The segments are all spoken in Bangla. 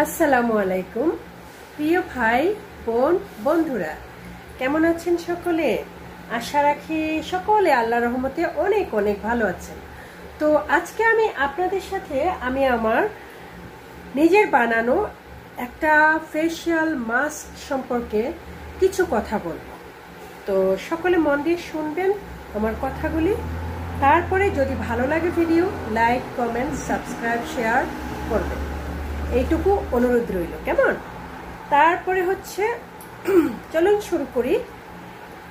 আসসালামু আলাইকুম প্রিয় ভাই বোন বন্ধুরা, কেমন আছেন সকলে? আশা রাখি সকলে আল্লাহর রহমতে অনেক অনেক ভালো আছেন। তো আজকে আমি আপনাদের সাথে আমার নিজের বানানো একটা ফেশিয়াল মাস্ক সম্পর্কে কিছু কথা বলবো। তো সকলে মন দিয়ে শুনবেন আমার কথাগুলি। তারপরে যদি ভালো লাগে video like comment subscribe share করবেন, এইটুকু অনুরোধ রইল, কেমন? তারপরে হচ্ছে চলুন শুরু করি।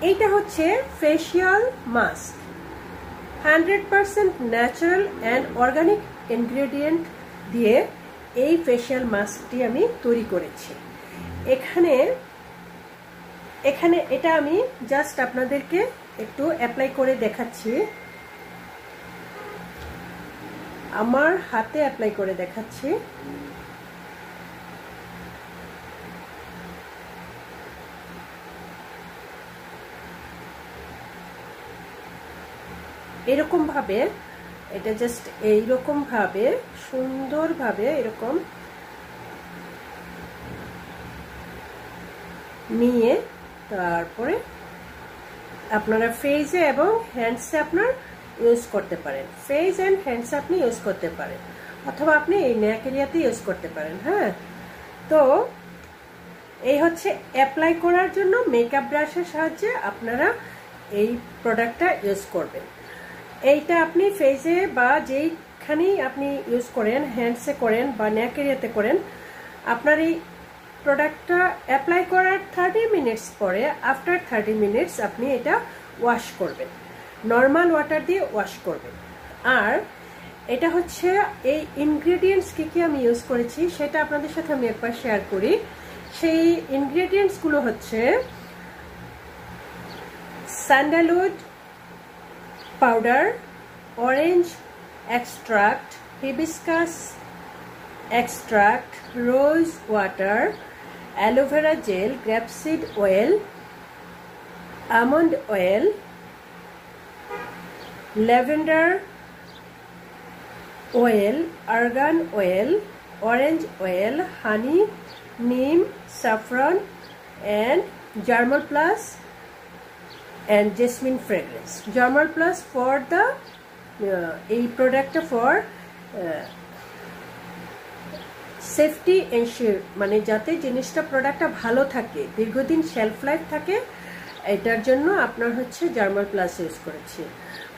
এইটা হচ্ছে facial mask, 100% natural and organic ingredient দিয়ে এই ফেশিয়াল মাস্কটি আমি তৈরি করেছি। এখানে এটা আমি জাস্ট আপনাদেরকে একটু অ্যাপ্লাই করে দেখাচ্ছি, আমার হাতে অ্যাপ্লাই করে দেখাচ্ছি। এরকম ভাবে এটা জাস্ট এইরকম ভাবে সুন্দরভাবে এরকম নিয়ে তারপরে আপনারা ফেসে এবং হ্যান্ডসে আপনার ইউজ করতে পারেন। ফেস অ্যান্ড হ্যান্ডসে আপনি ইউজ করতে পারেন, অথবা আপনি এই নেক এরিয়াতে ইউজ করতে পারেন। হ্যাঁ, তো এই হচ্ছে অ্যাপ্লাই করার জন্য মেকআপ ব্রাশের সাহায্যে আপনারা এই প্রোডাক্টটা ইউজ করবেন। এইটা আপনি ফেসে বা যেইখানেই আপনি ইউজ করেন, হ্যান্ডসে করেন বা নেক এরিয়াতে করেন, আপনার এই প্রোডাক্টটা অ্যাপ্লাই করার 30 মিনিটস পরে, আফটার 30 মিনিটস আপনি এটা ওয়াশ করবেন, নর্মাল ওয়াটার দিয়ে ওয়াশ করবেন। আর এটা হচ্ছে এই ইনগ্রেডিয়েন্টস কি আমি ইউজ করেছি সেটা আপনাদের সাথে আমি একবার শেয়ার করি। সেই ইনগ্রেডিয়েন্টসগুলো হচ্ছে sandalwood powder, orange extract, hibiscus extract, rose water, aloe vera gel, grapeseed oil, almond oil, lavender oil, argan oil, orange oil, honey, neem, saffron and Germal Plus and jasmine fragrance. Germal Plus for the এই প্রোডাক্টটা ফর সেফটি এনশিওর, মানে যাতে জিনিসটা প্রোডাক্টটা ভালো থাকে, দীর্ঘদিন শেলফ লাইফ থাকে, এটার জন্য আপনার হচ্ছে জার্মাল প্লাস ইউজ করেছি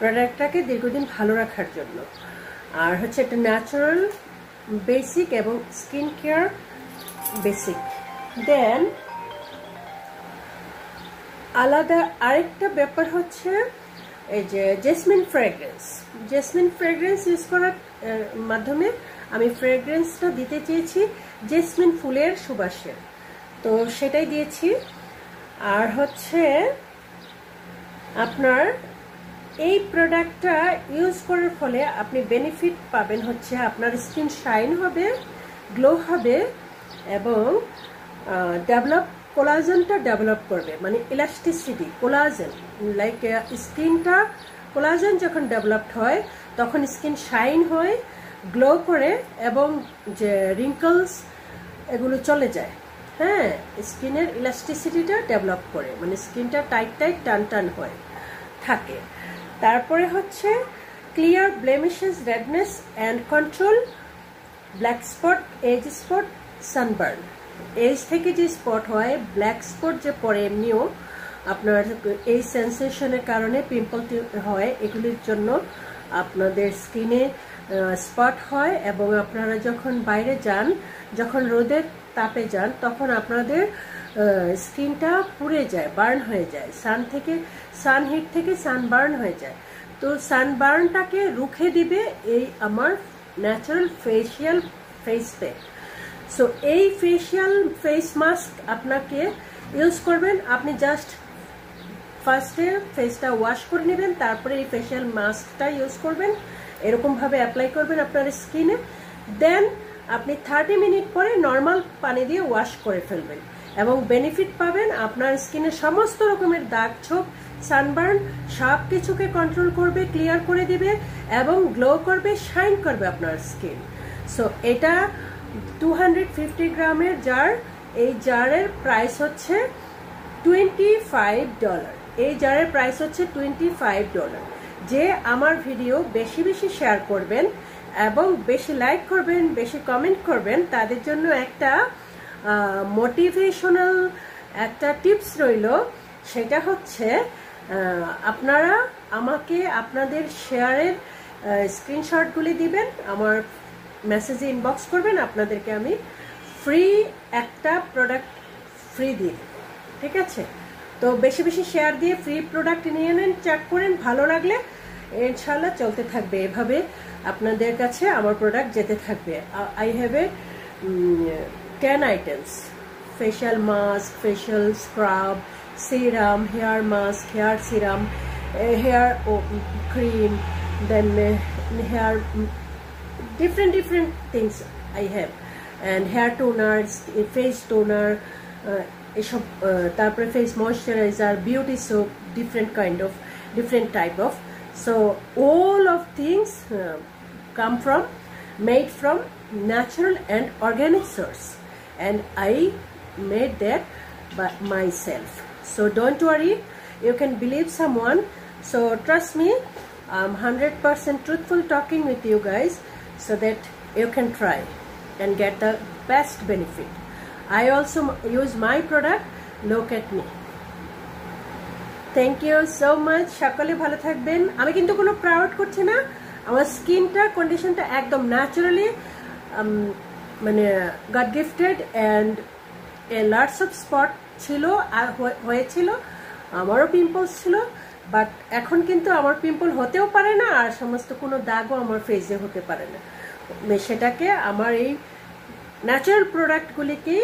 প্রোডাক্টটাকে দীর্ঘদিন ভালো রাখার জন্য। আর হচ্ছে একটা ন্যাচারাল বেসিক এবং স্কিন কেয়ার বেসিক। দেন আলাদা আরেকটা ব্যাপার হচ্ছে এই যে জেসমিন ফ্রেগ্রেন্স ইউজ করার মাধ্যমে আমি ফ্রেগ্রেন্সটা দিতে চেয়েছি জেসমিন ফুলের সুবাসে, তো সেটাই দিয়েছি। আর হচ্ছে আপনার এই প্রোডাক্টটা ইউজ করার ফলে আপনি বেনিফিট পাবেন হচ্ছে আপনার স্কিন শাইন হবে, গ্লো হবে এবং কোলাজেনটা ডেভেলপ করবে, মানে ইলাস্টিসিটি, কোলাজেন, লাইক স্কিনটা কোলাজেন যখন ডেভেলপড হয় তখন স্কিন শাইন হয়, গ্লো করে এবং যে রিঙ্কলস এগুলো চলে যায়। হ্যাঁ, স্কিনের ইলাস্টিসিটিটা ডেভেলপ করে, মানে স্কিনটা টাইট টান হয় থাকে। তারপরে হচ্ছে clear blemishes, redness and control black spot, age spot, sunburn. Age থেকে যে স্পট হয়, ব্ল্যাক স্পট যে পরে এমনিও আপনার এই সেন্সেশনের কারণে পিম্পল হয়, এগুলির জন্য আপনাদের স্কিনে স্পট হয় এবং আপনারা যখন বাইরে যান, যখন রোদের তাপে যান, তখন আপনাদের স্কিনটা পুড়ে যায়, বার্ন হয়ে যায়, সানহিট থেকে সানবার্ন হয়ে যায়। তো সানবার্নটাকে রুখে দিবে এই আমার natural facial face pack. So এই ফেশিয়াল ফেস মাস্ক আপনাকে ইউজ করবেন, আপনি জাস্ট ফার্স্টে ফেসটা ওয়াশ করে নেবেন, তারপরে এই ফেশিয়াল মাস্কটা ইউজ করবেন, এরকমভাবে অ্যাপ্লাই করবেন আপনার স্কিনে। দেন আপনি 30 মিনিট পরে নর্মাল পানি দিয়ে ওয়াশ করে ফেলবেন এবং বেনিফিট পাবেন, আপনার স্কিনে সমস্ত রকমের দাগ ছোপ, সানবার্ন সব কিছুকে কন্ট্রোল করবে, ক্লিয়ার করে দিবে এবং গ্লো করবে, শাইন করবে আপনার স্কিন। সো এটা 250 গ্রামের জার। এই জারের প্রাইস হচ্ছে $25। এই জারের প্রাইস হচ্ছে $25। যে আমার ভিডিও বেশি বেশি শেয়ার করবেন এবং বেশি লাইক করবেন, বেশি কমেন্ট করবেন, তাদের জন্য একটা মোটিভেশনাল একটা টিপস রইল। সেটা হচ্ছে আপনারা আমাকে আপনাদের শেয়ারের স্ক্রিনশটগুলি দিবেন, আমার মেসেজে ইনবক্স করবেন, আপনাদেরকে আমি ফ্রি একটা প্রোডাক্ট ফ্রি দিই। ঠিক আছে? তো বেশি বেশি শেয়ার দিয়ে ফ্রি প্রোডাক্ট নিয়ে নেন, চেক করেন, ভালো লাগলে ইনশাল্লাহ চলতে থাকবে এভাবে, আপনাদের কাছে আমার প্রোডাক্ট যেতে থাকবে। I have a 10 items: facial mask, facial scrub, serum, hair mask, hair serum, hair cream, then hair different things I have, and hair toner, face toner, এসব, তারপরে face moisturizer, beauty soap, different type of. So all of things made from natural and organic source, and I made that by myself. So don't worry, you can believe someone. So trust me, I'm 100% truthful talking with you guys, so that you can try and get the best benefit. I also use my product. Look at me. Thank you so much. সকলে ভালো থাকবেন। আমি কিন্তু কোনো প্রাউড করছি না, আমার স্কিনটা কন্ডিশনটা একদম ন্যাচারালি মানে god gifted, and a lots of spot ছিল, হয়েছিল, আমারও পিম্পলস ছিল, বাট এখন কিন্তু আমার পিম্পল হতেও পারে না, আর সমস্ত কোনো দাগও আমার ফেসে হতে পারে না। সেটাকে আমার এই ন্যাচারাল প্রোডাক্টগুলিকেই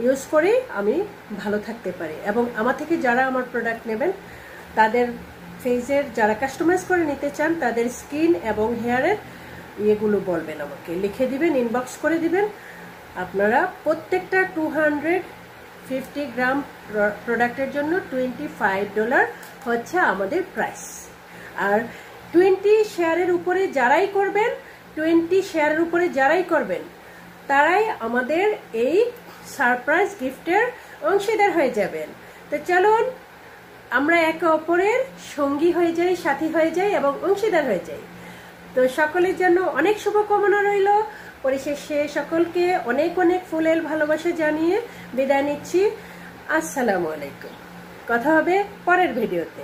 ইউজ করে আমি ভালো থাকতে পারি। এবং আমার থেকে যারা আমার প্রোডাক্ট নেবেন, তাদের ফেসের যারা কাস্টমাইজ করে নিতে চান, তাদের স্কিন এবং হেয়ারের ইয়েগুলো বলবেন, আমাকে লিখে দিবেন, ইনবক্স করে দিবেন। আপনারা প্রত্যেকটা 250 গ্রাম প্রোডাক্টের জন্য $25 হচ্ছে আমাদের প্রাইস। আর 20 শেয়ারের উপরে যারাই করবেন, তারাই আমাদের এই সারপ্রাইজ গিফটের অংশীদার হয়ে যাবেন। তো চলুন আমরা একে অপরের সঙ্গী হয়ে যাই, সাথী হয়ে যাই এবং অংশীদার হয়ে যাই। তো সকলের জন্য অনেক শুভকামনা রইল। পরিশেষে সকলকে অনেক অনেক ফুলেল ভালোবাসা জানিয়ে বিদায় নিচ্ছি। আসসালামু আলাইকুম। কথা হবে পরের ভিডিওতে।